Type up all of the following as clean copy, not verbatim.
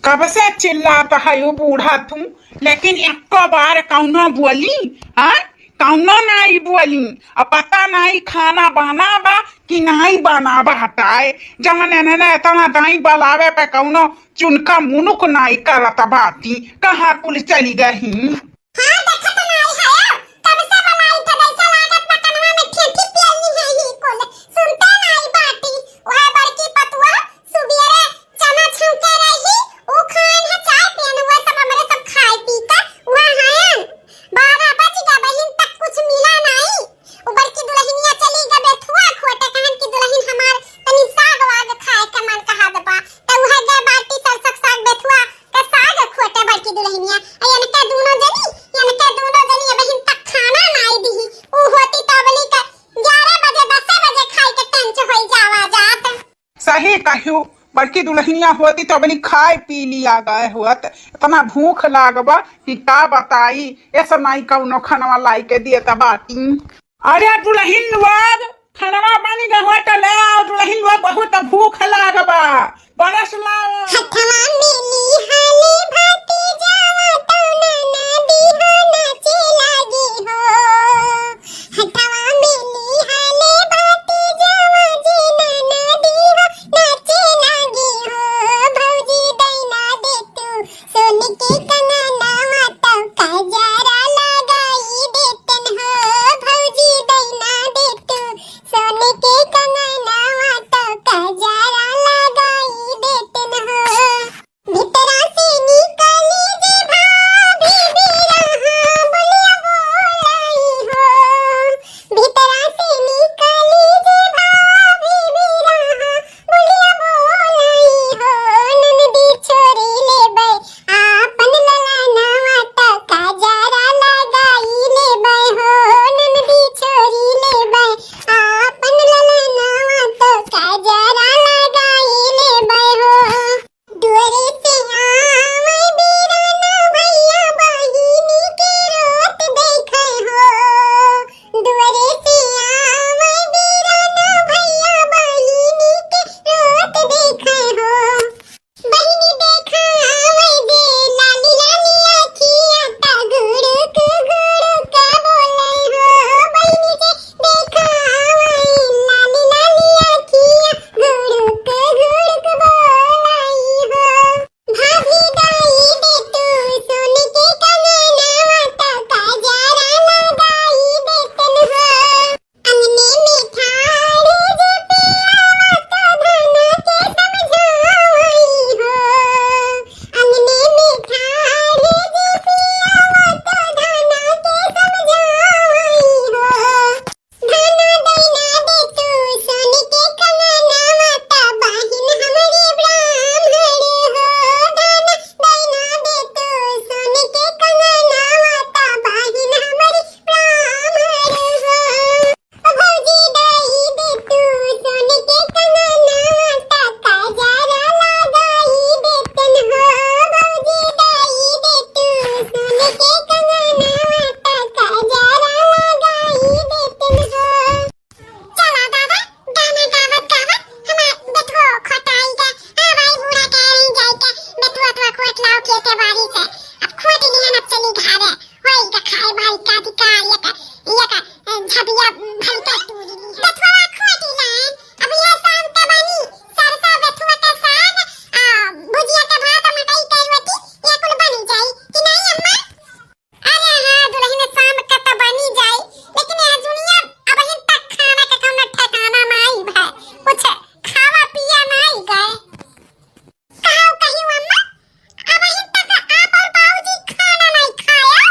कब से चिल्लाता है वो बूढ़ा तू। लेकिन एक बार कौनो बोली? हाँ, कौनो नहीं बोली। अब पता नहीं खाना बनाबा कि नहीं बनाबा हटाए। जवन एने इतना दाई बलावे पे कौनो चुनका मुनुक नहीं करत बाती। कहाँ कुल चली गई? हाँ देखत नहीं है कब से बनाई थे वैसा लागत ना कनवा में ठेठी पियली है ही कोले सुनते नहीं बाटी। वह बड़की पतुआ सुबेरे चना छौके रही उ खान है चाय पियन हुआ सब हमरे सब खाए पी का वह है बागा बच गया बहिन तक कुछ मिला नहीं। उ बड़की दुल्हनिया चली गई बेथुआ खोटे कहन की दुल्हन हमार तनी साग वाग खाए के मन कहा दबा त वह गए बाटी सरसक साग बेथुआ के साग खोटे बड़की दुल्हनिया अयन के दोनों जनी बहिन तक खाना नहीं दी। उ होती तबली का 11 बजे 10 बजे खाई के टंच होई जावा जात। सही कहियो, बड़की दुल्हनिया होती तो बनी खाए पी लिया गए होत। इतना भूख लागबा कि का बताई। ऐसा नहीं कौनो खनवा लाई के दिए बाटी। अरे दुल्हन लोग खनवा बनी गए तो ले आओ। दुल्हन लोग बहुत भूख लागबा बरस लाओ। हथवा मिली हाली भाती जावा तो ना दी हो नाचे लागी हो। हथवा मिली हाली भाती जावा जे ना दी हो नाचे लागी हो। भौजी दैना दे तू सोन के कंगना माता का जरा लगाई देतन हो। भौजी दैना दे तू सोन के कंगना माता का जरा लगाई देतन हो। भीतरा से निकली जे भाभी बिरहा बोलिया बोलाई हो। भीतरा से निकली जे भाभी बिरहा बोलिया बोलाई हो। ननदी छोरी लेबै आपन ललना माता का जरा लगाई लेबै हो। ननदी छोरी लेबै आपन ललना माता का जरा लगाई लेबै हो। दुआरे से आवे बीराना भैया बहिनी के रोत देखे हो। दुआरे से आवे बीराना भैया बहिनी के रोत देखे हो। बहिनी देखा आवे दे लाली लाली आखिया ता गुड़ुक गुड़ुक बोले हो। बहिनी से देखा आवे लाली लाली आखिया गुड़ुक गुड़ुक बोलाई हो। भाभी दाई दे तू सोन के कंगना माता का जरा लगाई देतन हो। अंगने में ठाड़े जे पियावा तो धना के समझावई हो। अंगने में ठाड़े जे पियावा तो धना के समझावई हो। धना दैना दे तू सोन के कंगना माता बहिन हमरे ब्राह्मण हो। धना दैना दे तू सोन के कंगना माता बहिन हमरे ब्राह्मण हो। भौजी दाई दे तू सोन के कंगना माता का जरा लगाई देतन हो। भौजी दाई दे तू सोन के कंगना माता का जरा लगाई देतन हो। चला दादा गाना गावत गावत हमार बेटो खोटाई के हां भाई बूढ़ा कह रही जाई के बेटुआ तो खोट लाओ खेते बाड़ी से अब खोट नहीं न चली घरे होई का खाए भाई का दिका ये का झबिया भाई का तूरी बेटुआ खोटी लान अब ये शाम के बनी सरसा बेटुआ के साग भुजिया के भात मकई के रोटी ये कुल बनी जाई कि नहीं अम्मा? अरे हाँ दुल्हन शाम के तो बनी जाई लेकिन ये दुनिया अब हिन तक खाना के कौनो ठिकाना नहीं है। कुछ खावा पिया नहीं गए कहू कहियो अम्मा अब हिन तक आप और बाबूजी खाना नहीं खाया।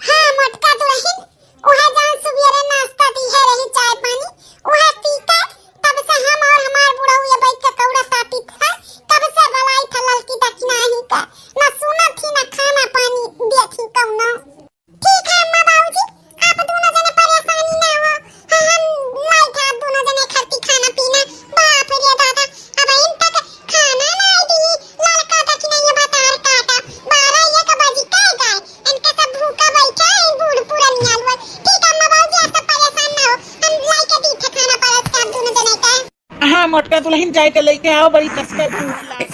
हाँ मोटका दुल्हन उहे जान सुबेरे नाश्ता दी है रही चाय पानी उहे पी के तब से हम और हमार बुढ़ऊ ये बैठ के कौड़ा साथी था तब से बलाई था ललकी दक्षिणा ही का ना सुना थी ना खाना पानी देखी कौनो। ठीक है अम्मा बाबूजी आप दोनों जने परेशानी ना हो। हाँ हम नहीं था दोनों जने खरती खाना पीना बाप रे दादा अब इन तक खाना नहीं दी ललका दक्षिणा ये बतार काटा 12 1 बजे के गए इनके सब भूखा बैठे बूढ़ पुरानिया लोग। ठीक है अम्मा बाबूजी आप सब परेशान ना हो हम लाई के दी थे खाना परस के आप दोनों जने के। हाँ मोटका दुल्हन जाए के लेके आओ, बड़ी कसके भूख लाग।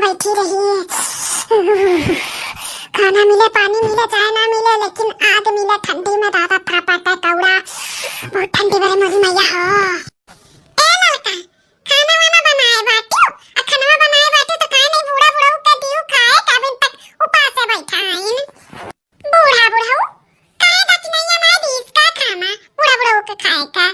बैठी रही। खाना मिले, पानी मिले, चाय ना मिले, लेकिन आग मिले ठंडी में दादा था पाता कौड़ा। बहुत ठंडी बड़े मोरी मैया हो। ए लड़का, खाना वाना बनाए बाटू, आ खाना बनाए बाटू तो काहे नहीं बूढ़ा बूढ़ा का दियो खाए काबिन तक उपास से बैठा है। बूढ़ा बूढ़ा काहे दक्षिणैया ना दी इसका खाना, बूढ़ा बूढ़ा के खाए का।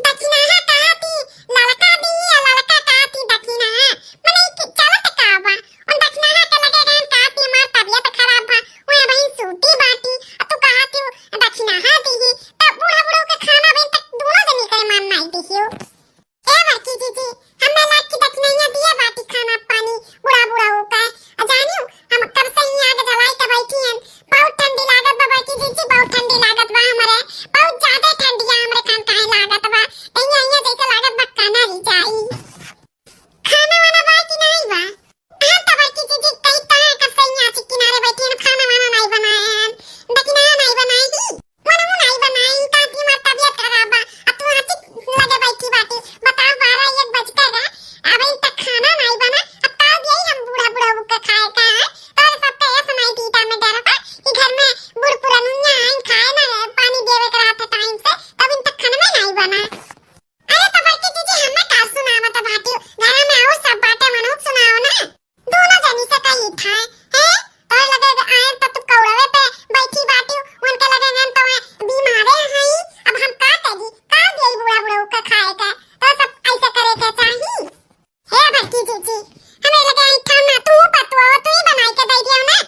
दक्षिणा है कहती लड़का दी या लड़का कहती दक्षिणा है, मने कि चलत का बा उन दक्षिणा है के लगे गन कहती मार तबीयत खराब बा ओए बहन सूती बाटी तू कहती दक्षिणा है दी तब बूढ़ा बूढ़ा के खाना बन तक दोनों जनी करे मान नहीं दियो। ए बड़की जीजी हमें लाग की दक्षिणैया दिया बाटी खाना पानी बूढ़ा बूढ़ा का जानियो हम कब से ही आग जलाई के बैठी हैं। बहुत ठंडी लागत बा बड़की जीजी, बहुत ठंडी लागत बा हमरे, बहुत ज्यादा ठंडी है हमरे कान काहे लागत बा यहाँ जैसे लागत बा काना रही जाई। खाना वाना बा कि नहीं बा? हम तो बड़की जीजी कई तरह का सैया के किनारे बैठी हैं, खाना वाना नहीं बनाए हैं, लेकिन नहीं बनाएगी मनु नहीं बनाई ताकि मार तबीयत खराब बा। अब तू आची लगे बैठी बाटी बताओ 12-1 बज गए अब इन तक खाना नहीं बना, अब कब यही हम बूढ़ा बूढ़ा के खाए का है तो सब तो ऐसा नहीं दीदा में डर बा कि घर में बूढ़ पुरानिया आइन खाए ना पानी देवे के रहता टाइम से तब इन तक खाना नहीं बना। अरे तो बड़की जीजी हमें का सुनावा तो बाटी घर में आओ सब बातें मनो सुनाओ ना दोनों जनी से कही था हैं तो लगे आए तो तू कौड़वे पे बैठी बाटी उनके लगे गन तो बीमारे हैं अब हम का करी का दे बूढ़ा बूढ़ा का खाए का तो सब ऐसा करे के चाहिए। हे बड़की जीजी हमें लगे आई खाना तू पतवा तू ही बनाई के दे दियो ना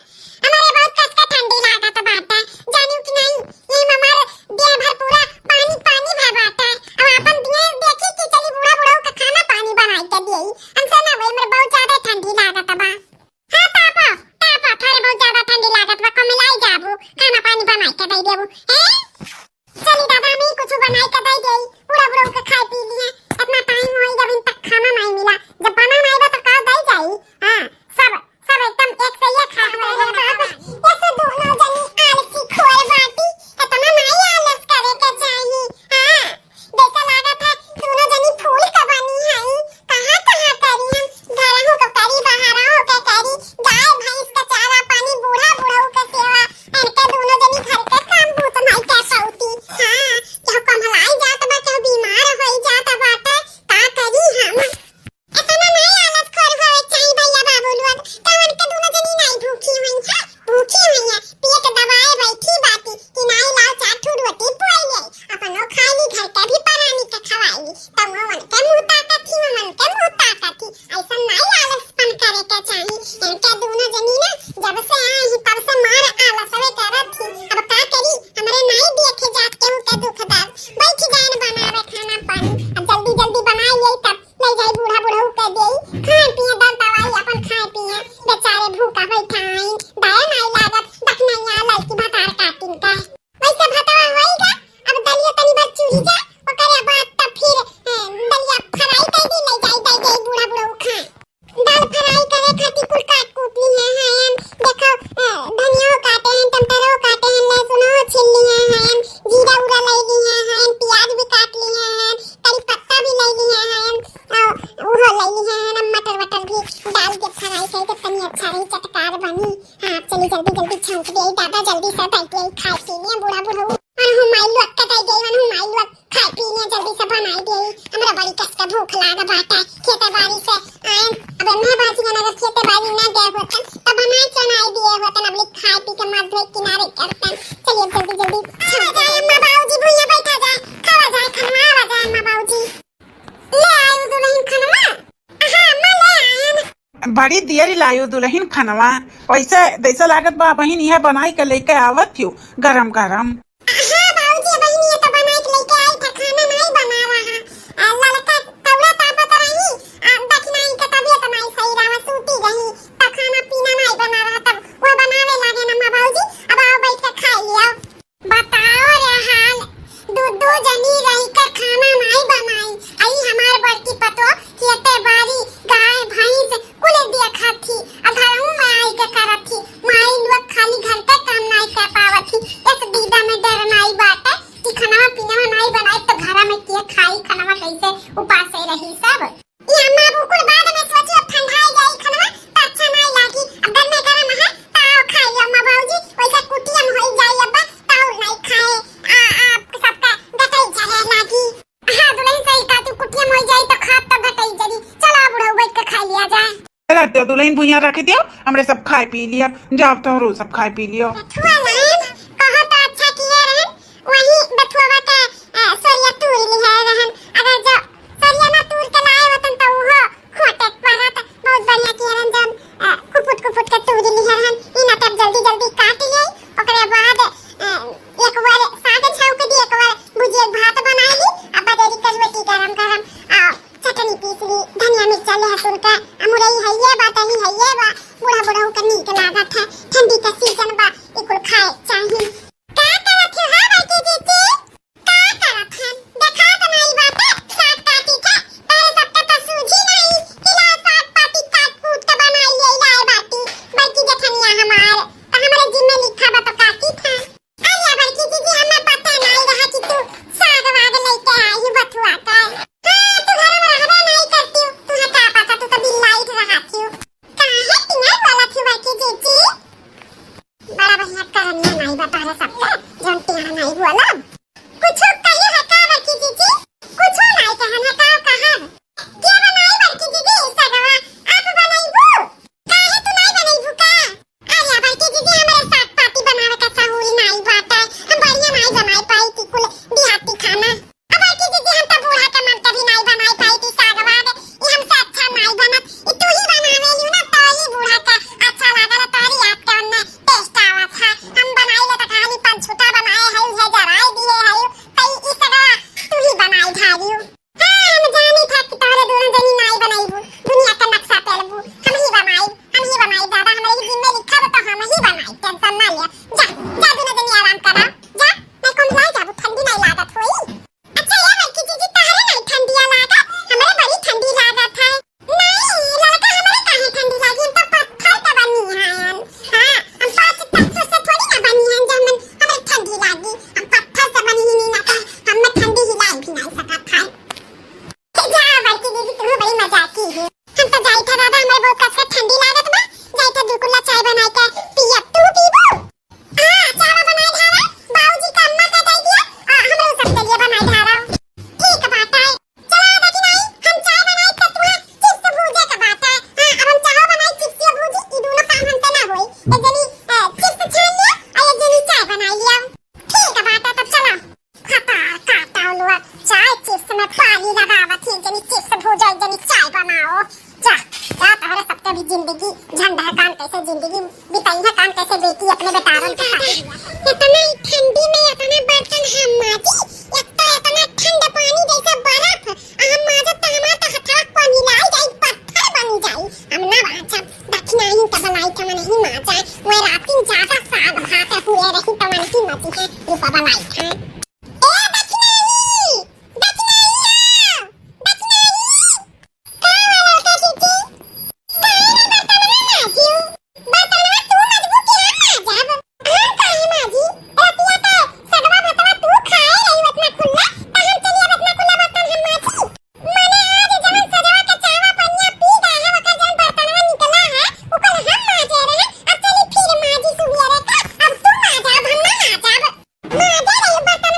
हमारे बहुत कस का ठंडी लागत बाटा जानियो कि नहीं ये हमारे देह भर पूरा पानी पानी भर बाटा अब अपन दिए देखी कि चली बूढ़ा बूढ़ा का खाना पानी बनाई के देई हमसे ना वे मेरे बहुत ज्यादा ठंडी लागत बा। हां पापा पापा थारे बहुत ज्यादा ठंडी लागत बा कम लाई जाबू खाना पानी बनाई के दे देबू हैं चली दादा मैं कुछ बनाई के दे देई बूढ़ा बूढ़ा के खाए पी लिए इतना टाइम होई जब इन तक खाना नहीं मिला जब बना नहीं बा तो का दे जाई। हां सब सब एकदम एक से एक खा ऐसे दोनों जनी आलसी खोर बाटी इतना नहीं आलस करे के चाहिए। हां जैसा लागत है दोनों जनी फूल का बनी है कहां कहां करी हम घर हो को करी बाहर हो के करी गाय भैंस का चारा पानी बूढ़ा बूढ़ा का सेवा इनके दोनों जनी घर के काम भूत नहीं के सौती। हां क्या कमलाई जात बा क्या बीमार होई जात बाटे का करी हम इतना नहीं आलस खोर होए चाहिए भैया बाबू लोग कवन के दोनों जनी नहीं भूखी हुई है भूखी हुई है पिए के दवाए बैठी बाटी कि नहीं लाओ चाटू रोटी पोए अपन वो खाली घर का भी परानी के खवाई तब वो मन के मुंह ताकत थी मन के मुंह ताकत थी ऐसा नहीं आलसपन करे के चाहिए। इनके दोनों जनी ना जब से आए ही तब से मार आलसवे करत थी अब का करी हमरे नहीं देखे जात के के दुखदार बैठ जान बनावे खाना पानी अब जल्दी जल्दी बनाई यही तब ले जाई बूढ़ा बूढ़ा के देई खाए पिए दल दवाई अपन खाए पिए बेचारे भूखा बैठाई दया नहीं लागत दखनैया लड़की भतार काटिन का वैसे भतवा होईगा अब दलिया तनी बार चूरी जा ओकरे बाद तब फिर दलिया फ्राई कर दी ले जाई दे दे बूढ़ा बूढ़ा खाए दाल फ्राई करे खाती कुल काट कूट ली है देखो धनिया काटे हैं टमाटर काटे हैं लहसुन छिल लिए हैं जीरा उरा ले लिए हैं प्याज भी काट लिए हैं करी पत्ता भी ले लिए हैं वो ले लिए हैं मटर वटर भी डाल के फ्राई करके तनी अच्छा रही चटकार बनी। हां चली जल्दी जल्दी छौंक दे दादा जल्दी से बैठिए खाए पी लिए बूढ़ा बूढ़ा और हम माइल वक्त कटाई गई हम माइल वक्त खाए पी लिए जल्दी से बनाई दे हमरा बड़ी कस के भूख लागा बाटा खेते बाड़ी से आए अब मैं बाजी ना अगर खेते बाड़ी ना गए होतन तब बनाई चनाई दिए होतन अब लिख खाए पी के मत धोई किनारे करतन चलिए जल्दी जल्दी छा जाए अम्मा बाबूजी भुइया बैठा जाए खावा जाए खनवा आ जाए अम्मा बाबूजी ले आयो दुल्हन खनवा। हां अम्मा ले आए बड़ी देर लायो दुल्हन खनवा वैसे जैसा लागत बा बहिन यह बनाई के लेके आवत थियो गरम गरम। हां बाबूजी बहन ये तो बनाई के लेके आई था खाना नहीं बना रहा लड़का कौड़ा तापत रही दखनाई के तबीयत नहीं सही रहा सूती रही तो खाना पीना नहीं बना रहा तब वो बनावे लगे ना बाबूजी अब आओ बैठ के खा लियो। बताओ रे हाल दो जनी रही के खाना नहीं बनाई आई हमार बड़की पतो खेते बाड़ी गाय भैंस कुल देखा थी घरों में आई के करत थी माई लोग खाली घर के काम नहीं कर पावत थी इस दीदा में पुरैन भुइया रख दियो, हमरे सब खाए पी लिया, जाओ तो सब खाए पी लियो। बथुआ रहन कहो तो अच्छा किया रहन, वही बथुआ का सोरिया तूर लिया रहन। अगर जो सोरिया ना तूर के लाए वतन तो वो खोटे पड़ा त बहुत बढ़िया किया रहन। जब कुपुट के तूर लिया रहन, इना तब जल्दी जल्दी काट लिए, ओकरे बाद एक बार साग छौक दी, एक बार भुजिया भात बनाई ली, अब बदेरी कलवटी गरम गरम चटनी पीस ली, धनिया मिर्चा लहसुन का मुरई हइये बा, तनी हइये बा, बूढ़ा बूढ़ा के नीक लागत है। ठंडी का सीजन बा, इकुल खाए चाहिए। का करत हो बाकी जीजी? का करत हन? देखा तो नहीं बात साग पाती के, तारे सबके तो सूझी नहीं, इला साग पाती काट कूट के बनाई ले लाए बाटी। बल्कि जठनिया हमार तो हमारे जिम्मे लिखा बा तो काटी था। अरे बल्कि जीजी हमें पता नहीं रहा कि तू साग वाग लेके आई बथुआ का। हां तू घर में रहबे नहीं करती, तू हटा पता तू तो बिल्लाइट रहती हो। काहे तिंगा वाला थी बाकी जीजी? बड़ा बढ़िया करनिया नहीं बता रहे सबके, जानती है नहीं बोला। कुछ कहिए है का बाकी जीजी? कुछ नहीं कहना का कहा। क्या बनाई बाकी जीजी सगवा? आप बनाईबू? काहे तू नहीं बनाईबू का? अरे बाकी जीजी हमारे साग पाती बनावे का सहूल नहीं बात है, हम बढ़िया नहीं बनाई पाई थी कुल देहाती खाना। अब बाकी जीजी हम तो बूढ़ा का मन कभी नहीं बनाई पाई थी सागवा, ये हमसे अच्छा नहीं बनत, ये तू ही बनावे यू ना, तो ही बूढ़ा का अच्छा लागल, तोरी याद के अन्ने टेस्ट आवत है। हम बनाई ले तो कहानी पंचुटा बनाए है, उहे जराई दिए है, कई ई सगवा तू ही बनाई धारियो। हां हम जानी था कि तोरे दोनों जनी नहीं बनाईबू, दुनिया का नक्शा पेलबू, हम ही बनाई दादा, हमारे जिम्मे लिखा तो हम ही बनाई, टेंशन ना लिया। जा जा दोनों जनी आराम करा, जा मैं कौन लाई जाबू, ठंडी नहीं लागत होई। अच्छा ये बाकी जीजी तारे नहीं ठंडी लागत, हमारे बड़ी ठंडी लागत है। नहीं लड़का हमारे काहे ठंडी लागी, हम तो पत्थर का बनी हैं। हां हम 5 तत्व से थोड़ी ना बनी हैं जो हमें ठंडी लागी, हम पत्थर से बनी ही नहीं ना, तो हमें ठंडी ही लाई भी नहीं सकत है। जा बाकी जीजी तू बड़ी मजाकी है, हम तो जाई था दादा, हमारे बहुत कसके ठंडी लागत बा, जाई था दुकुला चाय बनाई के पियब, तू पीबू? हां चाय बनाई धारा, बाबूजी का अम्मा का दे दिया, हमरे सब के लिए बनाई धारा। ठीक बात है, चला बाकी नहीं हम चाय बनाई तो तुम्हें चिप्स भूजे का बात है। हां अब हम चाय बनाई चिप्स या भूजी, ई दोनों काम हमसे ना होई, एक जनी चिप्स छान लिया और एक जनी चाय बनाई लिया। ठीक बात है, तब चलो खाता काटा हुआ चाय चिप्स में पानी लगावत, एक जनी चिप्स भूजो एक जनी चाय बनाओ। जा जा तोहरे सबके भी जिंदगी झंड है, काम कैसे जिंदगी बिताई है, काम कैसे बेटी अपने बेटारन के साथ। इतना ही ठंडी में इतना बर्तन हम माजी, एक तो इतना ठंडा पानी जैसे बर्फ, हम माजत तो हमारा तो हथवा को मिलाई जाई, पत्थर बन जाई। हम ना बाचा दक्षिणा ही का बनाई का मन ही माजा, वो रातिन ज्यादा साग भात हुए रही तो मन की मची है, रूपा बनाई है। ए दक्षिणाई दक्षिणाई दक्षिणाई का वाला का जीजी काहे बर्तन में माजियो, बर्तन में तू मजबू के हम माजब, हम काहे माजी? रतिया पे सगवा भतवा तू खाए रही उतना खुला, त हम चलिए उतना खुला बर्तन हम माजी। मने आज जवन सजवा के चावा पनिया पी गए है, ओकर जन बर्तनवा निकला है ओकर हम माजे रहे, अब चली फिर माजी सुबिया रे का, अब तू माजब हम ना माजब, माजे रही बर्तन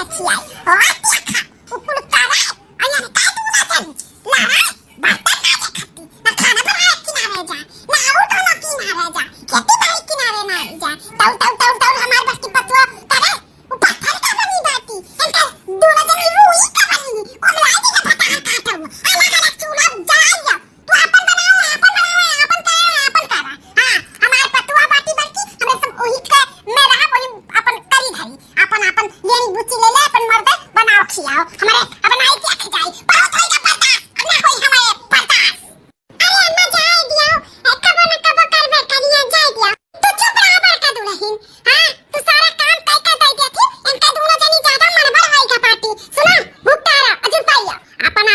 अच्छी आई ओ आती खा ऊपर तारा अया काय तू ना चल लारा बर्तन ना खाती ना खाना बनाए किनारे जा ना आउट ना किनारे जा खेती बाड़ी किनारे ना जा ताऊ हमार बस की पतवा करे वो पत्थर का बनी बाती इनका दोनों जनी रूई का बनी कोमलाई दी का पता काटो अलग अलग चूल्हा जलाइयो तू अपन बनाओ अपन करा हां हमार पतवा बाटी बल्कि हमें सब ओही के में रहा वही अपन करी धरी अपन लेनी बुच्ची ले ले अपन मर्द बनाओ खियाओ हमारे अपन आई क्या खजाई बहुत होई का पता ना होई हमारे पता अरे अम्मा जाए दियो कबो न कबो करबे करिया जाए दियो तू चुप रह बड़का दुल्हन हां तू सारा काम तय कर दे थी इनका दोनों जनी ज्यादा मनबड़ होई का पार्टी सुनो भुक्तारा अजू पाइयो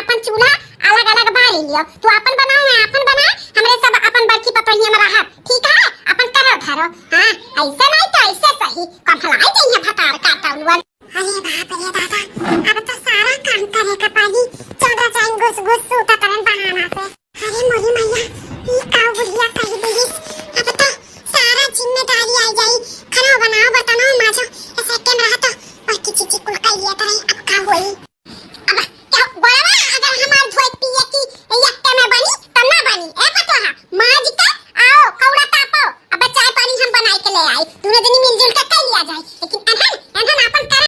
अपन चूल्हा अलग अलग बारी लियो तू अपन बनाओ मैं अपन बना हमरे सब अपन बड़की पतोहिया में रहा ठीक है अपन करो धरो हां ऐसे नहीं तो ऐसे सही कम फलाई चाहिए भतार का तौलवन अरे बाप रे दादा अब तो सारा काम करे का पाली चौदह जाइन घुस सूता करन बहाना से अरे मोरी मैया ई काऊ बुढ़िया कही देहिस अब तो सारा जिम्मेदारी आ जाई खाना बनाओ बताओ माजो ऐसे केम रहा तो और किची कुल कई लिया तो अब का होई